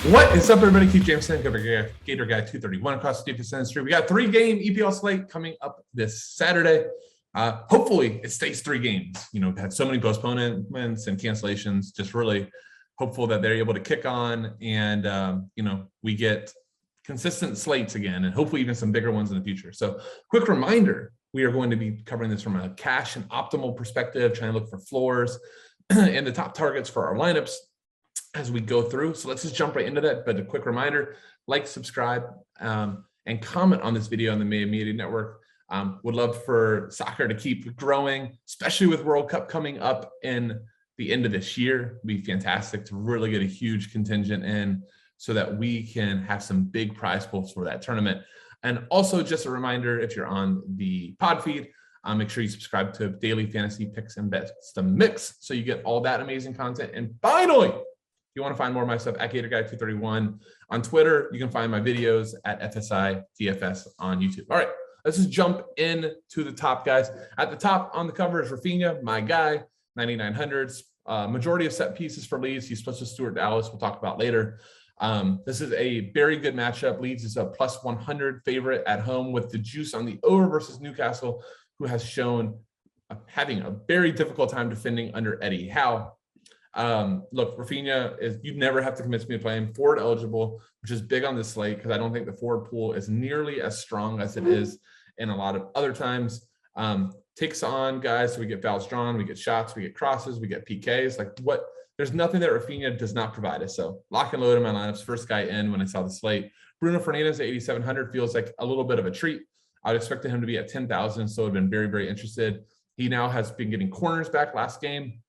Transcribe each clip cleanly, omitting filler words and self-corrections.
What is up, everybody? Keith Jamison, Gator Guy 231 across the deepest industry. We got 3-game EPL slate coming up this Saturday. Hopefully, it stays 3 games. You know, we've had so many postponements and cancellations. Just really hopeful that they're able to kick on and, we get consistent slates again and hopefully even some bigger ones in the future. So quick reminder, we are going to be covering this from a cash and optimal perspective, trying to look for floors and the top targets for our lineups as we go through. So let's just jump right into that. But a quick reminder, like, subscribe, and comment on this video on the May Media Network. Would love for soccer to keep growing, especially with World Cup coming up in the end of this year. It'd be fantastic to really get a huge contingent in so that we can have some big prize pools for that tournament. And also just a reminder, if you're on the pod feed, make sure you subscribe to Daily Fantasy Picks and Bets the Mix so you get all that amazing content. And finally, if you want to find more of my stuff, at Gator Guy 231 on Twitter, you can find my videos at FSI DFS on YouTube. All right, let's just jump in to the top, guys. At the top on the cover is Rafinha, my guy, 9,900s. Majority of set pieces for Leeds. He splits with Stuart Dallas. We'll talk about later. This is a very good matchup. Leeds is a plus 100 favorite at home with the juice on the over versus Newcastle, who has shown having a very difficult time defending under Eddie Howe. Look, Rafinha is, you never have to convince me to play him. Forward eligible, which is big on this slate because I don't think the forward pool is nearly as strong as it is in a lot of other times. Takes on guys, so we get fouls drawn, we get shots, we get crosses, we get PKs. There's nothing that Rafinha does not provide us. So lock and load in my lineups. First guy in when I saw the slate. Bruno Fernandes at 8,700 feels like a little bit of a treat. I'd expected him to be at 10,000, so I've been very, very interested. He now has been getting corners back last game.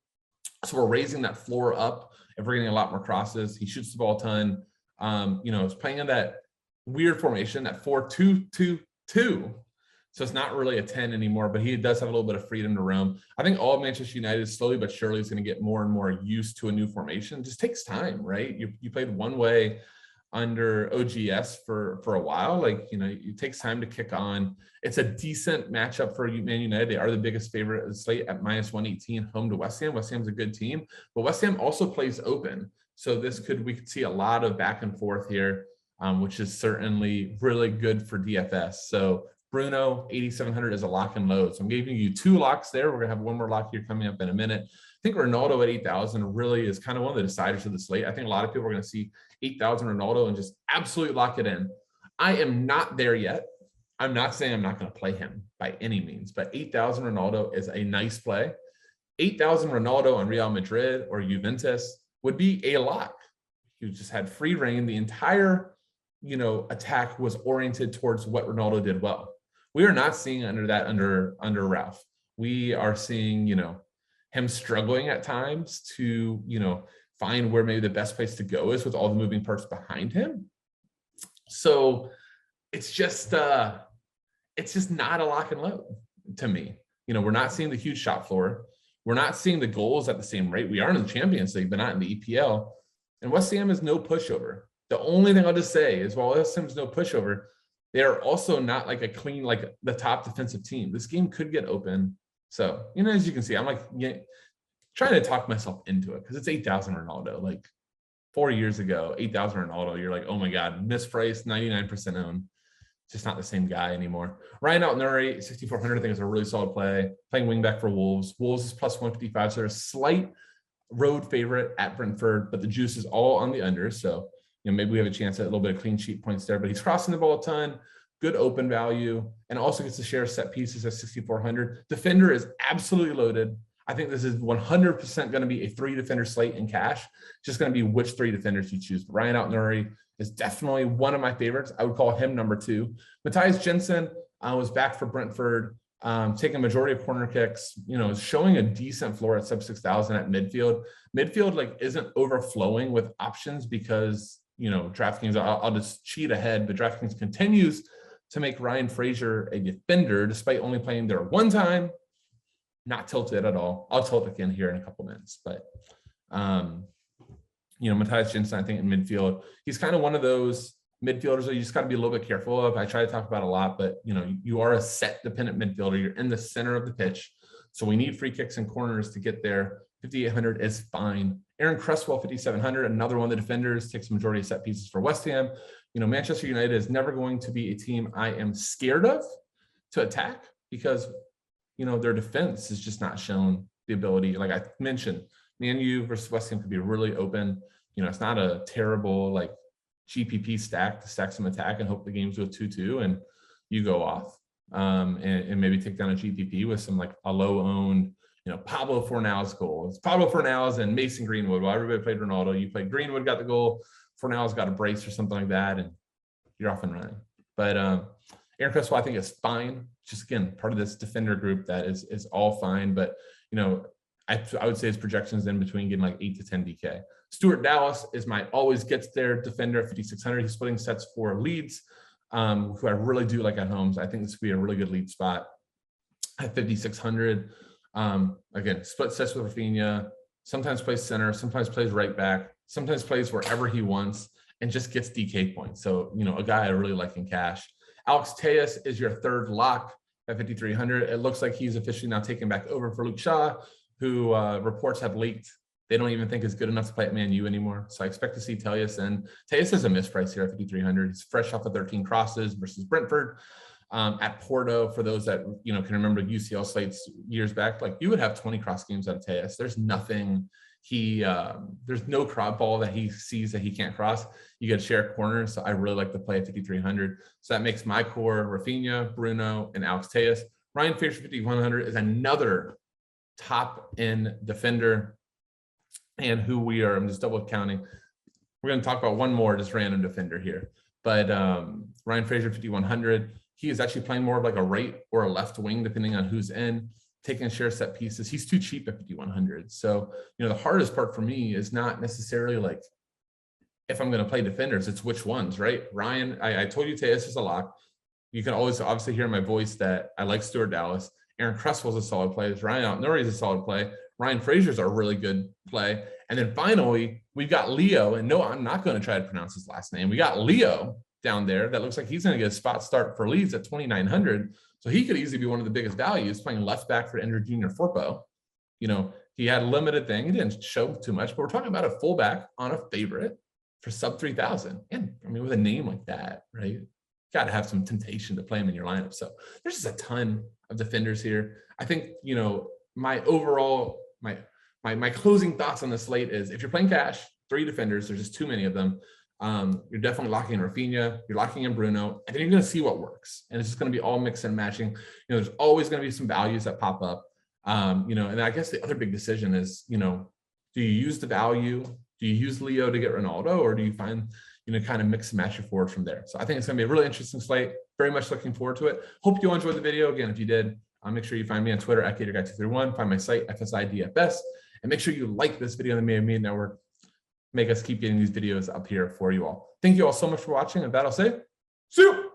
So we're raising that floor up if we're getting a lot more crosses. He shoots the ball a ton. He's playing in that weird formation, that 4-2-2-2. So it's not really a 10 anymore, but he does have a little bit of freedom to roam. I think all of Manchester United slowly but surely is going to get more and more used to a new formation. It just takes time, right? You played one way under OGS for a while. It takes time to kick on. It's a decent matchup for Man United. They are the biggest favorite of the slate at minus 118 home to West Ham. West Ham's a good team, but West Ham also plays open. So we could see a lot of back and forth here, which is certainly really good for DFS. So Bruno, 8,700 is a lock and load. So I'm giving you 2 locks there. We're going to have one more lock here coming up in a minute. I think Ronaldo at 8,000 really is kind of one of the deciders of the slate. I think a lot of people are going to see 8,000 Ronaldo and just absolutely lock it in. I am not there yet. I'm not saying I'm not going to play him by any means, but 8,000 Ronaldo is a nice play. 8,000 Ronaldo on Real Madrid or Juventus would be a lock. You just had free reign. The entire, attack was oriented towards what Ronaldo did well. We are not seeing under Ralph. We are seeing, him struggling at times to, find where maybe the best place to go is with all the moving parts behind him. So it's just not a lock and load to me. We're not seeing the huge shot floor. We're not seeing the goals at the same rate. We are in the Champions League, but not in the EPL. And West Ham is no pushover. The only thing I'll just say is while West Ham's no pushover, they are also not like a clean, like the top defensive team. This game could get open. So, as you can see, I'm trying to talk myself into it because it's 8,000 Ronaldo. Like 4 years ago, 8,000 Ronaldo, you're like, oh my God, mispriced, 99% owned. Just not the same guy anymore. Ryan Altonuri, 6,400, I think is a really solid play. Playing wingback for Wolves. Wolves is plus 155, so they're a slight road favorite at Brentford, but the juice is all on the under. So, maybe we have a chance at a little bit of clean sheet points there, but he's crossing the ball a ton, good open value, and also gets to share set pieces at 6,400. Defender is absolutely loaded. I think this is 100% going to be a 3-defender slate in cash. Just going to be which 3 defenders you choose. But Ryan Altonuri is definitely one of my favorites. I would call him number 2. Matthias Jensen was back for Brentford, taking a majority of corner kicks, showing a decent floor at sub 6,000 at midfield. Midfield isn't overflowing with options because DraftKings, I'll just cheat ahead, but DraftKings continues to make Ryan Fraser a defender despite only playing there one time. Not tilted at all. I'll tilt again here in a couple minutes, but Matthias Jensen, I think in midfield, he's kind of one of those midfielders that you just got to be a little bit careful of. I try to talk about a lot, but you are a set dependent midfielder. You're in the center of the pitch. So we need free kicks and corners to get there. 5,800 is fine. Aaron Cresswell, 5,700, another one of the defenders, takes the majority of set pieces for West Ham. You know, Manchester United is never going to be a team I am scared of to attack because, you know, their defense is just not shown the ability. Like I mentioned, Man U versus West Ham could be really open. You know, it's not a terrible like GPP stack to stack some attack and hope the games go 2-2 and you go off and maybe take down a GPP with some like a low owned, you know, Pablo Fornal's goal. It's Pablo Fornal's and Mason Greenwood. Well, everybody played Ronaldo. You played Greenwood, got the goal. Fornal's got a brace or something like that, and you're off and running. But Aaron Cresswell, I think, is fine. Just again, part of this defender group that is all fine. But you know, I would say his projections in between getting like 8 to 10 DK. Stuart Dallas is my always gets there defender at 5,600. He's splitting sets for Leeds, who I really do like at home. So I think this would be a really good lead spot at 5,600. Again, split sets with Rafinha, sometimes plays center, sometimes plays right back, sometimes plays wherever he wants and just gets DK points. So, you know, a guy I really like in cash. Alex Tejas is your third lock at 5,300. It looks like he's officially now taken back over for Luke Shaw, who reports have leaked. They don't even think is good enough to play at Man U anymore. So I expect to see Tejas, and Tejas is a misprice here at 5,300. He's fresh off of 13 crosses versus Brentford. At Porto, for those that, you know, can remember UCL slates years back, like you would have 20 cross games out of Tejas. There's nothing there's no crowd ball that he sees that he can't cross. You get share corner. So I really like to play at 5,300. So that makes my core Rafinha, Bruno, and Alex Tejas. Ryan Fraser, 5,100 is another top end defender, and who we are, I'm just double counting. We're going to talk about one more just random defender here. But Ryan Fraser, 5,100. He is actually playing more of like a right or a left wing, depending on who's in, taking share set pieces. He's too cheap at 5,100. So, you know, the hardest part for me is not necessarily like if I'm going to play defenders, it's which ones, right? Ryan, I told you Tejas is a lock. You can always obviously hear in my voice that I like Stuart Dallas. Aaron Cresswell's a solid play. Ryan Outnori is a solid play. Ryan Fraser's a really good play. And then finally, we've got Leo. And no, I'm not going to try to pronounce his last name. We got Leo down there that looks like he's going to get a spot start for Leeds at 2,900. So he could easily be one of the biggest values playing left back for Ender Junior Forpo. You know, he had a limited thing. He didn't show too much, but we're talking about a fullback on a favorite for sub 3,000. And I mean, with a name like that, right? Got to have some temptation to play him in your lineup. So there's just a ton of defenders here. I think, you know, my overall, my closing thoughts on the slate is if you're playing cash, 3 defenders, there's just too many of them. You're definitely locking in Rafinha, you're locking in Bruno, and then you're going to see what works. And it's just going to be all mix and matching. You know, there's always going to be some values that pop up. You know, and I guess the other big decision is, you know, do you use the value? Do you use Leo to get Ronaldo, or do you find, you know, kind of mix and match your forward from there? So I think it's going to be a really interesting slate. Very much looking forward to it. Hope you enjoyed the video. Again, if you did, make sure you find me on Twitter at GatorGuy231. Find my site, FSIDFS, and make sure you like this video on the Media Media Network. Make us keep getting these videos up here for you all. Thank you all so much for watching. And with that, I'll say, see you.